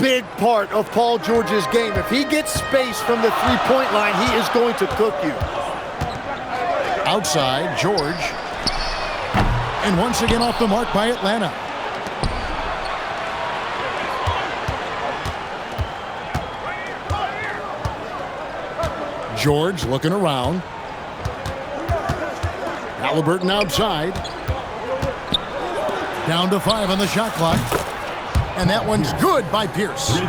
big part of Paul George's game. If he gets space from the three-point line, he is going to cook you. Outside, George. And once again off the mark by Atlanta. George looking around. Halliburton outside. Down to 5 on the shot clock. And that one's good by Pierce.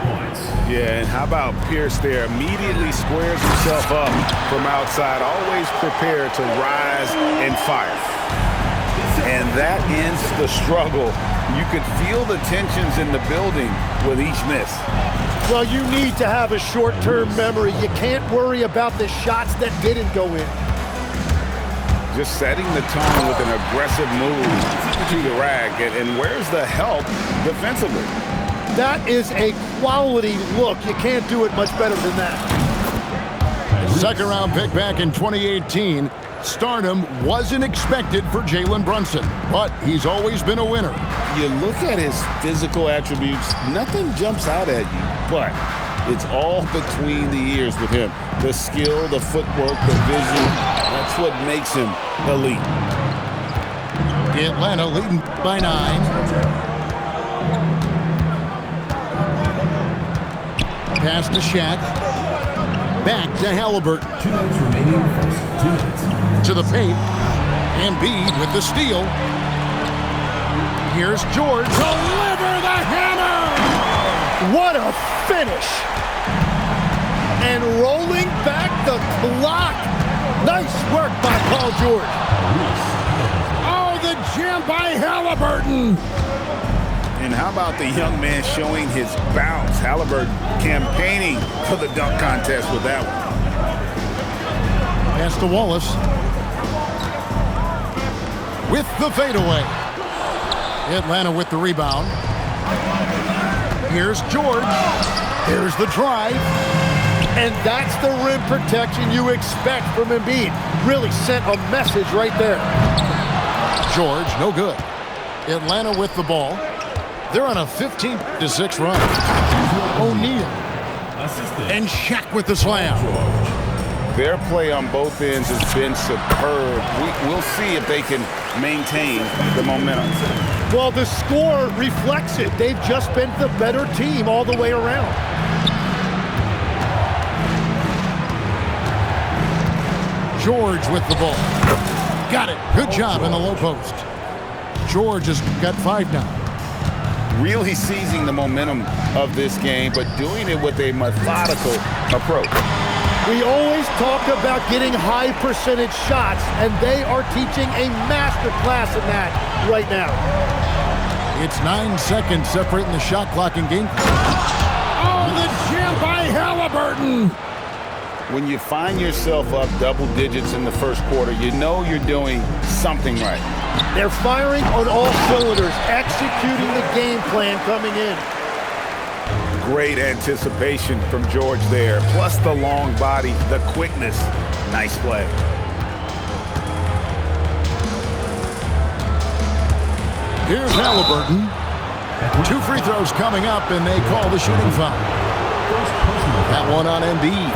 Yeah, and how about Pierce there? Immediately squares himself up from outside, always prepared to rise and fire. And that ends the struggle. You could feel the tensions in the building with each miss. Well, you need to have a short-term memory. You can't worry about the shots that didn't go in. Just setting the tone with an aggressive move to the rack. And where's the help defensively? That is a quality look. You can't do it much better than that. Second round pick back in 2018. Stardom wasn't expected for Jalen Brunson, but he's always been a winner. You look at his physical attributes, nothing jumps out at you, but it's all between the ears with him. The skill, the footwork, the vision, that's what makes him elite. Atlanta leading by 9. Pass to Shaq. Back to Halliburton. 2 minutes remaining. First 2 minutes. To the paint. Embiid with the steal. Here's George. Deliver the hammer! What a finish! And rolling back the clock. Nice work by Paul George. Oh, the jam by Halliburton. And how about the young man showing his bounce? Halliburton campaigning for the dunk contest with that one. Pass to Wallace. With the fadeaway. Atlanta with the rebound. Here's George. Here's the drive. And that's the rim protection you expect from Embiid. Really sent a message right there. George, no good. Atlanta with the ball. They're on a 15-6 run. O'Neal. And Shaq with the slam. Their play on both ends has been superb. We'll see if they can maintain the momentum. Well, the score reflects it. They've just been the better team all the way around. George with the ball. Got it. Good job in the low post. George has got 5 now. Really seizing the momentum of this game, but doing it with a methodical approach. We always talk about getting high percentage shots, and they are teaching a master class in that right now. It's 9 seconds separating the shot clock and game clock. Oh, the jam by Halliburton! When you find yourself up double digits in the first quarter, you know you're doing something right. They're firing on all cylinders, executing the game plan coming in. Great anticipation from George there, plus the long body, the quickness. Nice play. Here's Halliburton. 2 free throws coming up, and they call the shooting foul. That one on Embiid.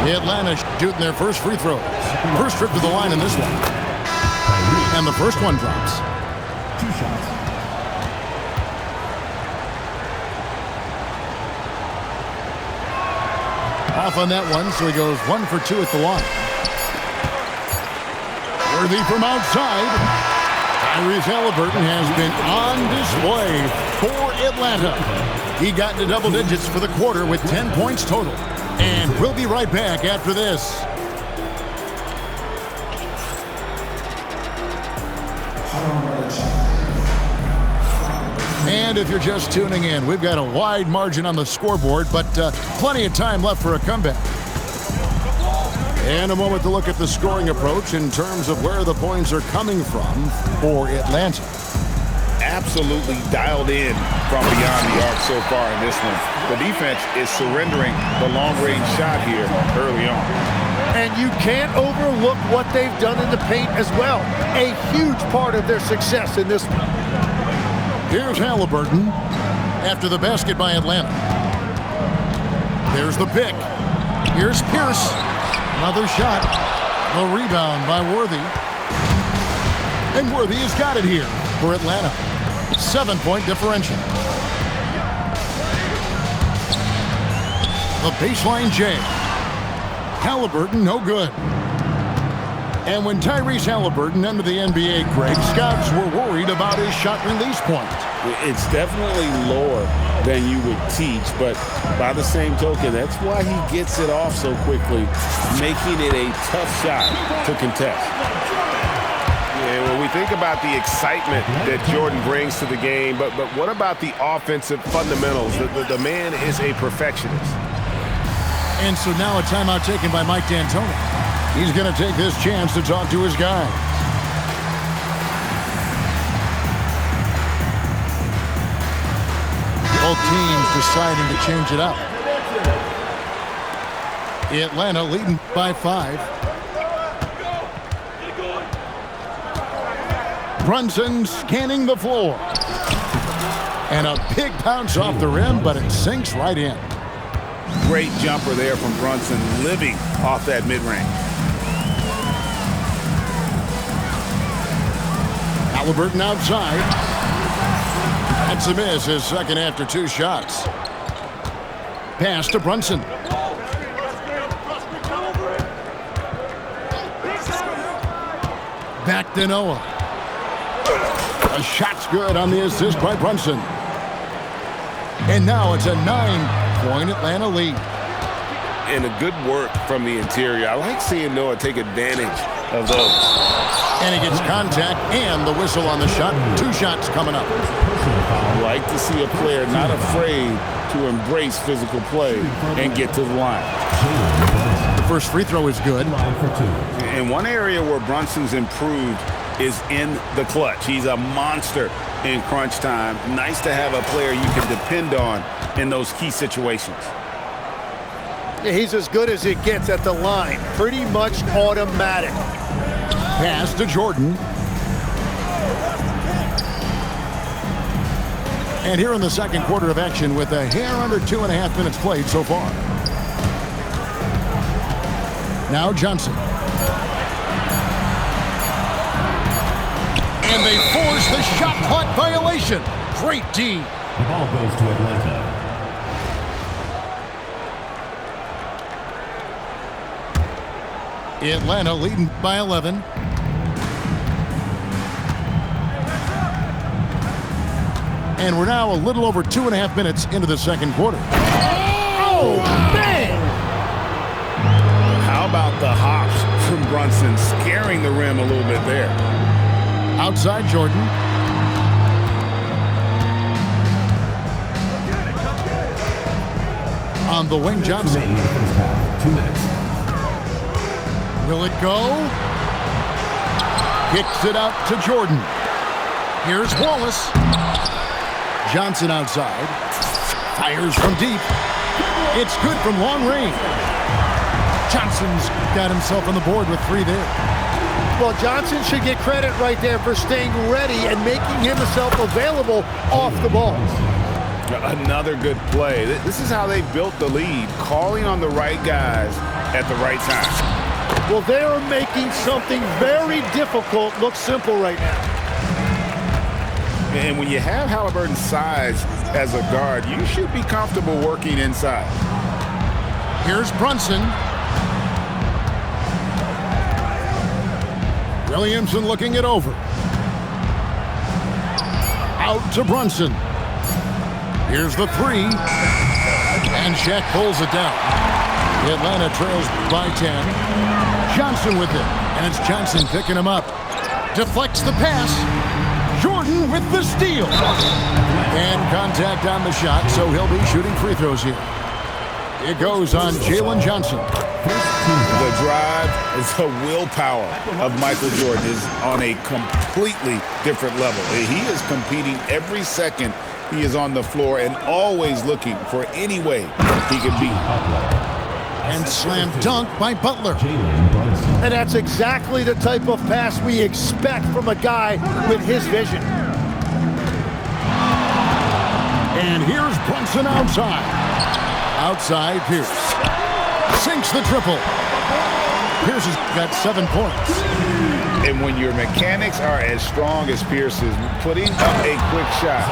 Atlanta shooting their first free throw. First trip to the line in this one. And the first one drops. 2 shots. Off on that one, so he goes 1 for 2 at the line. Worthy from outside. Tyrese Halliburton has been on display for Atlanta. He got into double digits for the quarter with 10 points total. And we'll be right back after this. And if you're just tuning in, we've got a wide margin on the scoreboard, but plenty of time left for a comeback. And a moment to look at the scoring approach in terms of where the points are coming from for Atlanta. Absolutely dialed in from beyond the arc so far in this one. The defense is surrendering the long-range shot here early on. And you can't overlook what they've done in the paint as well. A huge part of their success in this one. Here's Halliburton. after the basket by Atlanta. There's the pick. Here's Pierce. Another shot. The rebound by Worthy. And Worthy has got it here for Atlanta. 7-point differential. The baseline J. Halliburton, no good. And when Tyrese Halliburton entered the NBA, Greg, scouts were worried about his shot release point. It's definitely lower than you would teach, but by the same token, that's why he gets it off so quickly, making it a tough shot to contest. Yeah, when we think about the excitement that Jordan brings to the game, but what about the offensive fundamentals? The man is a perfectionist. And so now a timeout taken by Mike D'Antoni. He's going to take this chance to talk to his guys. Both teams deciding to change it up. Atlanta leading by 5. Brunson scanning the floor. And a big bounce off the rim, but it sinks right in. Great jumper there from Brunson, living off that mid-range. Halliburton outside. That's a miss, his second after 2 shots. Pass to Brunson. Back to Noah. A shot's good on the assist by Brunson. And now it's a 9-point Atlanta lead. And a good work from the interior. I like seeing Noah take advantage of those. And he gets contact and the whistle on the shot. 2 shots coming up. I like to see a player not afraid to embrace physical play and get to the line. The first free throw is good. And one area where Brunson's improved is in the clutch. He's a monster in crunch time. Nice to have a player you can depend on in those key situations. Yeah, he's as good as it gets at the line. Pretty much automatic. Pass to Jordan. And here in the second quarter of action with a hair under 2.5 minutes played so far. Now Johnson. And they force the shot clock violation. Great D. The ball goes to Atlanta. Atlanta leading by 11. And we're now a little over 2.5 minutes into the second quarter. Oh, man! How about the hops from Brunson, scaring the rim a little bit there. Outside Jordan. On the wing, Johnson. 2 minutes. Will it go? Kicks it out to Jordan. Here's Wallace. Johnson outside. Fires from deep. It's good from long range. Johnson's got himself on the board with 3 there. Well, Johnson should get credit right there for staying ready and making himself available off the ball. Another good play. This is how they built the lead, calling on the right guys at the right time. Well, they are making something very difficult look simple right now. And when you have Halliburton's size as a guard, you should be comfortable working inside. Here's Brunson. Williamson looking it over. Out to Brunson. Here's the 3. And Shaq pulls it down. Atlanta trails by 10. Johnson with it. And it's Johnson picking him up. Deflects the pass. Jordan with the steal. And contact on the shot, so he'll be shooting free throws here. It goes on Jalen Johnson. The drive is the willpower of Michael Jordan is on a completely different level. He is competing every second he is on the floor and always looking for any way he can beat. And slam dunk by Butler. And that's exactly the type of pass we expect from a guy with his vision. And here's Brunson outside. Outside, Pierce. Sinks the triple. Pierce has got 7 points. And when your mechanics are as strong as Pierce's, putting up a quick shot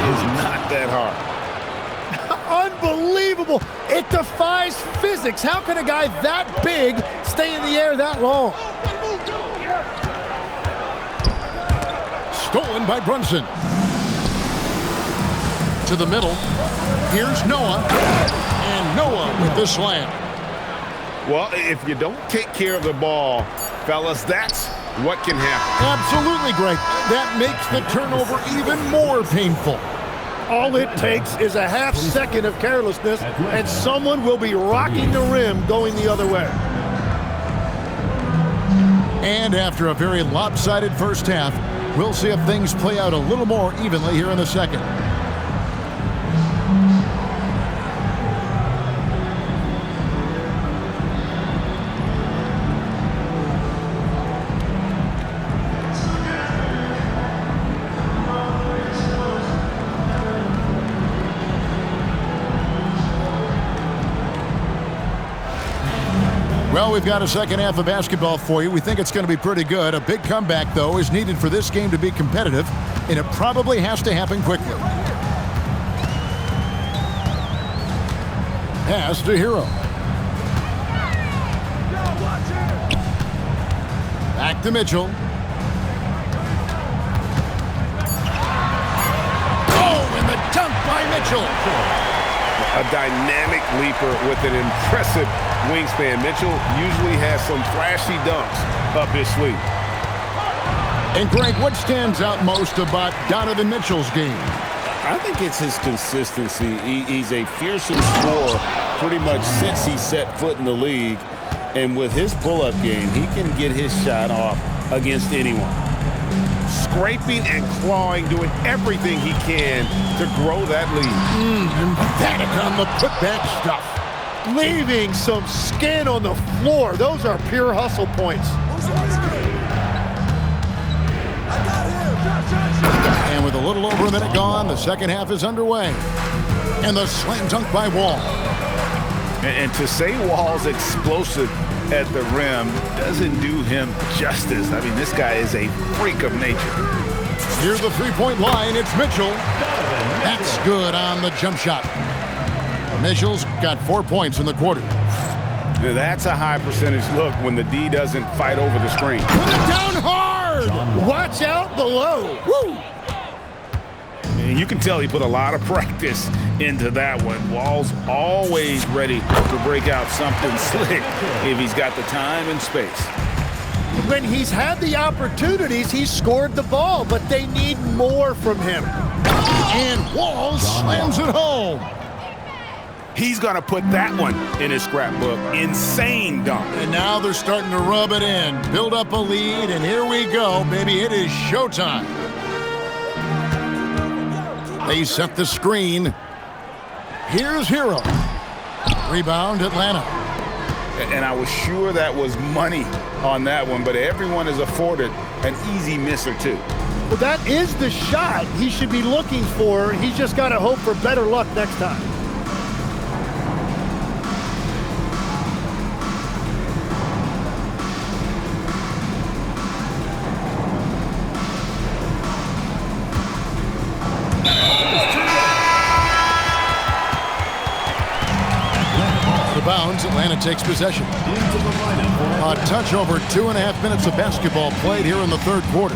is not that hard. Unbelievable. It defies physics. How can a guy that big stay in the air that long? Stolen by Brunson. To the middle. Here's Noah. And Noah with the slam. Well, if you don't take care of the ball, fellas, that's what can happen. Absolutely, Greg. That makes the turnover even more painful. All it takes is a half second of carelessness, and someone will be rocking the rim going the other way. And after a very lopsided first half, we'll see if things play out a little more evenly here in the second. Well, we've got a second half of basketball for you. We think it's going to be pretty good. A big comeback, though, is needed for this game to be competitive, and it probably has to happen quickly. Pass to Hero. Back to Mitchell. Oh, and the dunk by Mitchell. A dynamic leaper with an impressive wingspan. Mitchell usually has some flashy dunks up his sleeve. And Greg, what stands out most about Donovan Mitchell's game? I think it's his consistency. He's a fearsome scorer pretty much since he set foot in the league. And with his pull-up game, he can get his shot off against anyone. Scraping and clawing, doing everything he can to grow that lead. Emphatic on the putback stuff. Leaving some skin on the floor. Those are pure hustle points. And with a little over a minute gone, the second half is underway. And the slam dunk by Wall. And to say Wall's explosive at the rim doesn't do him justice. I mean, this guy is a freak of nature. Near the three-point line, it's Mitchell. That's good on the jump shot. Mitchell's got 4 points in the quarter. That's a high percentage look when the D doesn't fight over the screen. Put it down hard! Watch out below. Woo! And you can tell he put a lot of practice into that one. Wall's always ready to break out something slick if he's got the time and space. When he's had the opportunities, he's scored the ball, but they need more from him. And Wall slams it home. He's going to put that one in his scrapbook. Insane dunk. And now they're starting to rub it in, build up a lead, and here we go, baby. It is showtime. They set the screen. Here's Hero. Rebound, Atlanta. And I was sure that was money on that one, but everyone is afforded an easy miss or two. Well, that is the shot he should be looking for. He's just got to hope for better luck next time. Bounds, Atlanta takes possession. A touch over 2.5 minutes of basketball played here in the third quarter.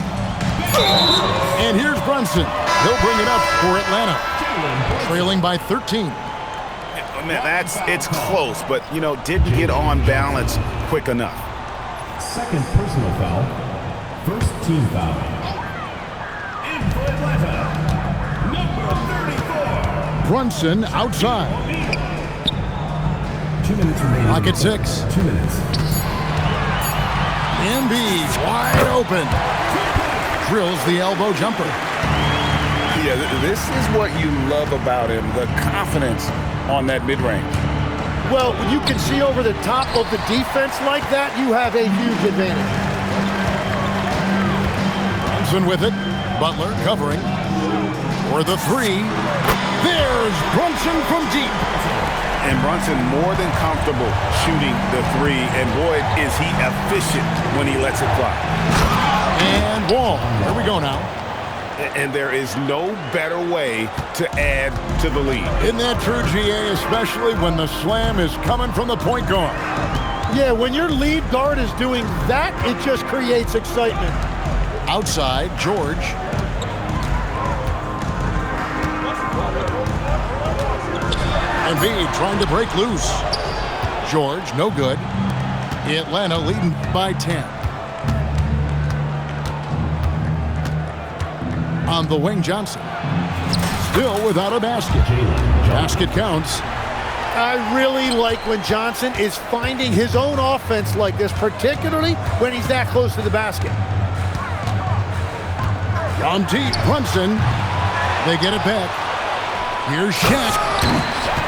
And here's Brunson. He'll bring it up for Atlanta, trailing by 13. Man, it's close, but, you know, didn't get on balance quick enough. Second personal foul. First team foul. In for Atlanta, number 34. Brunson outside. 2 minutes remaining. Clock at 6. 2 minutes. Embiid wide open. Drills the elbow jumper. Yeah, this is what you love about him, the confidence on that mid-range. Well, when you can see over the top of the defense like that, you have a huge advantage. Brunson with it. Butler covering for the three. There's Brunson from deep. And Brunson more than comfortable shooting the three. And boy, is he efficient when he lets it fly. And Wall. Here we go now. And there is no better way to add to the lead. Isn't that true, GA, especially when the slam is coming from the point guard? Yeah, when your lead guard is doing that, it just creates excitement. Outside, George. Embiid trying to break loose. George, no good. Atlanta leading by 10. On the wing, Johnson. Still without a basket. Basket counts. I really like when Johnson is finding his own offense like this, particularly when he's that close to the basket. On deep, Brunson. They get it back. Here's Shaq.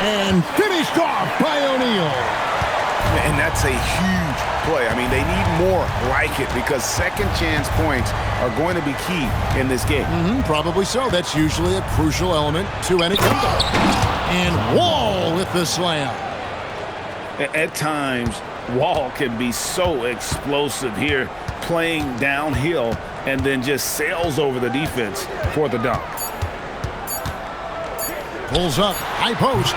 And finished off by O'Neal. And that's a huge play. I mean, they need more like it because second chance points are going to be key in this game. Probably so. That's usually a crucial element to any comeback. And Wall with the slam. At times, Wall can be so explosive here, playing downhill and then just sails over the defense for the dunk. Pulls up, high post.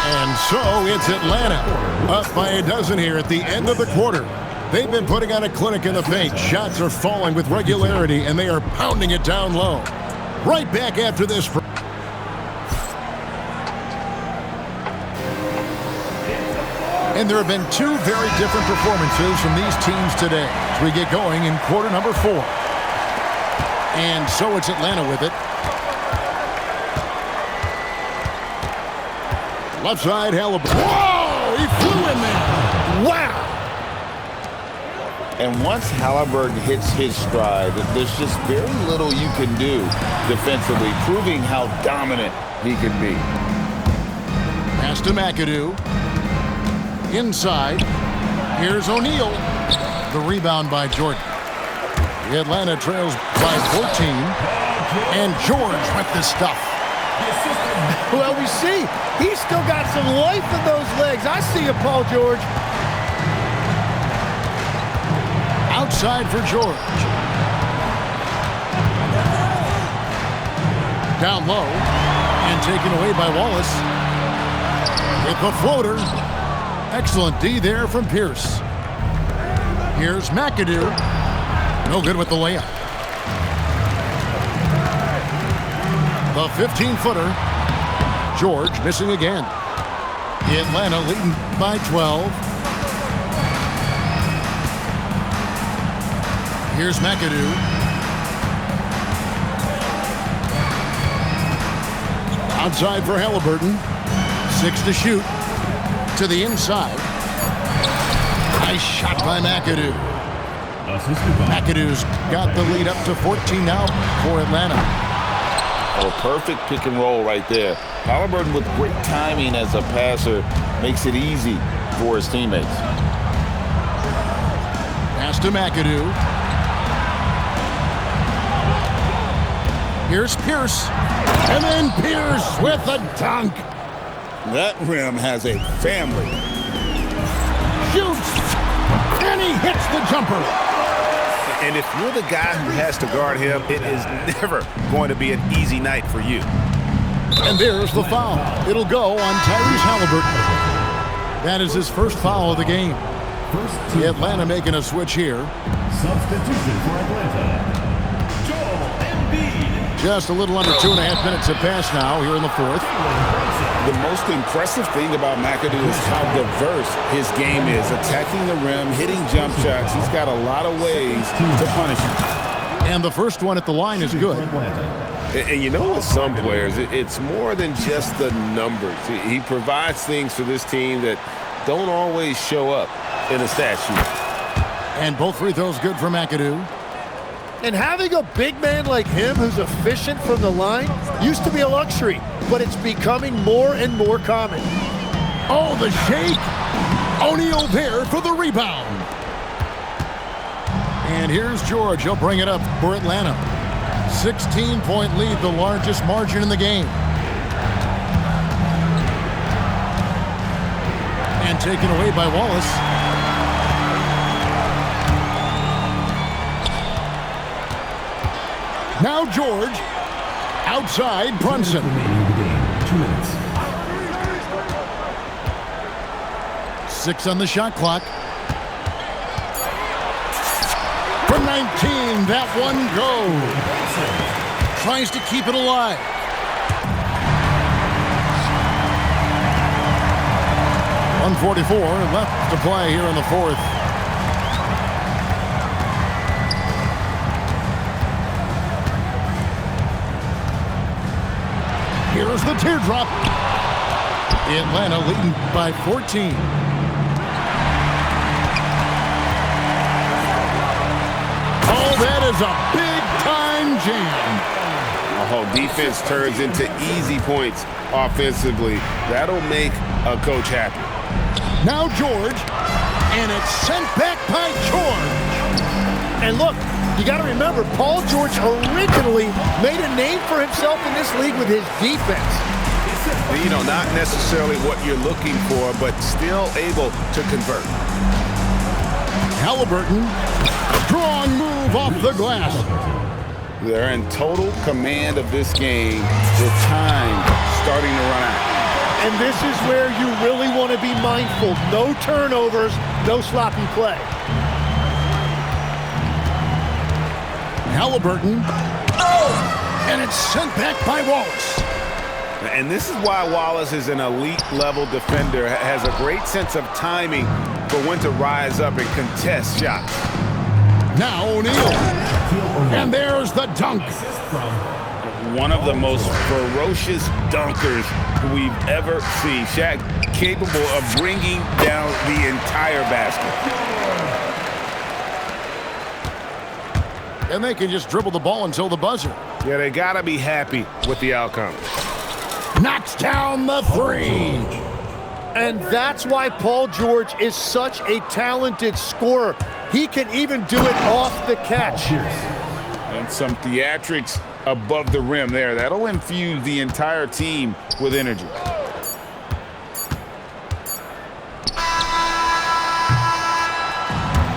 And so it's Atlanta, up by a dozen here at the end of the quarter. They've been putting on a clinic in the paint. Shots are falling with regularity, and they are pounding it down low. Right back after this. And there have been two very different performances from these teams today as we get going in quarter number 4. And so it's Atlanta with it. Left side, Halliburton. Whoa! He flew in there. Wow! And once Halliburton hits his stride, there's just very little you can do defensively, proving how dominant he can be. Pass to McAdoo. Inside. Here's O'Neal. The rebound by Jordan. The Atlanta trails by 14. And George with the stuff. Well, we see he's still got some life in those legs. I see you, Paul George. Outside for George. Down low. And taken away by Wallace. With the floater. Excellent D there from Pierce. Here's McAdoo. No good with the layup. The 15-footer. George missing again. Atlanta leading by 12. Here's McAdoo. Outside for Halliburton. 6 to shoot. To the inside. Nice shot by McAdoo. McAdoo's got the lead up to 14 now for Atlanta. A perfect pick and roll right there. Halliburton with great timing as a passer makes it easy for his teammates. Pass to McAdoo. Here's Pierce. And then Pierce with a dunk. That rim has a family. Shoots. And he hits the jumper. And if you're the guy who has to guard him, it is never going to be an easy night for you. And there's the foul. It'll go on Tyrese Halliburton. That is his first foul of the game. Atlanta making a switch here. Substitution for Atlanta. Joel Embiid. Just a little under 2.5 minutes have passed now here in the fourth. The most impressive thing about McAdoo is how diverse his game is. Attacking the rim, hitting jump shots. He's got a lot of ways to punish him. And the first one at the line is good. And you know, with some players, it's more than just the numbers. He provides things for this team that don't always show up in a stat sheet. And both free throws good for McAdoo. And having a big man like him who's efficient from the line used to be a luxury, but it's becoming more and more common. Oh, the shake. O'Neal there for the rebound. And here's George. He'll bring it up for Atlanta. 16-point lead, the largest margin in the game. And taken away by Wallace. Now George. Outside Brunson. Remaining in the game. 2 minutes. 6 on the shot clock. From 19, that one goes. Tries to keep it alive. .144 left to play here in the fourth. Here's the teardrop. Atlanta leading by 14. Oh, that is a big-time jam. Oh, defense turns into easy points offensively. That'll make a coach happy. Now George, and it's sent back by George. And look, you got to remember, Paul George originally made a name for himself in this league with his defense. You know, not necessarily what you're looking for, but still able to convert. Halliburton, strong move off the glass. They're in total command of this game with time starting to run out. And this is where you really want to be mindful. No turnovers, no sloppy play. Halliburton. And it's sent back by Wallace. And this is why Wallace is an elite-level defender, has a great sense of timing for when to rise up and contest shots. Now O'Neal. And there's the dunk. One of the most ferocious dunkers we've ever seen. Shaq capable of bringing down the entire basket. And they can just dribble the ball until the buzzer. Yeah, they got to be happy with the outcome. Knocks down the three. And that's why Paul George is such a talented scorer. He can even do it off the catch. And some theatrics above the rim there. That'll infuse the entire team with energy.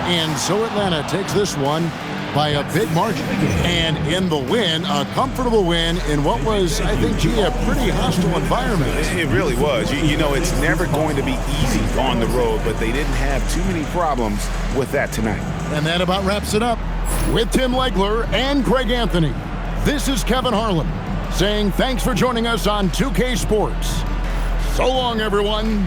And so Atlanta takes this one by a big margin. And in the win, a comfortable win in what was, I think, a pretty hostile environment. It really was. You know, it's never going to be easy on the road, but they didn't have too many problems with that tonight. And that about wraps it up. With Tim Legler and Greg Anthony, this is Kevin Harlan saying thanks for joining us on 2K Sports. So long, everyone.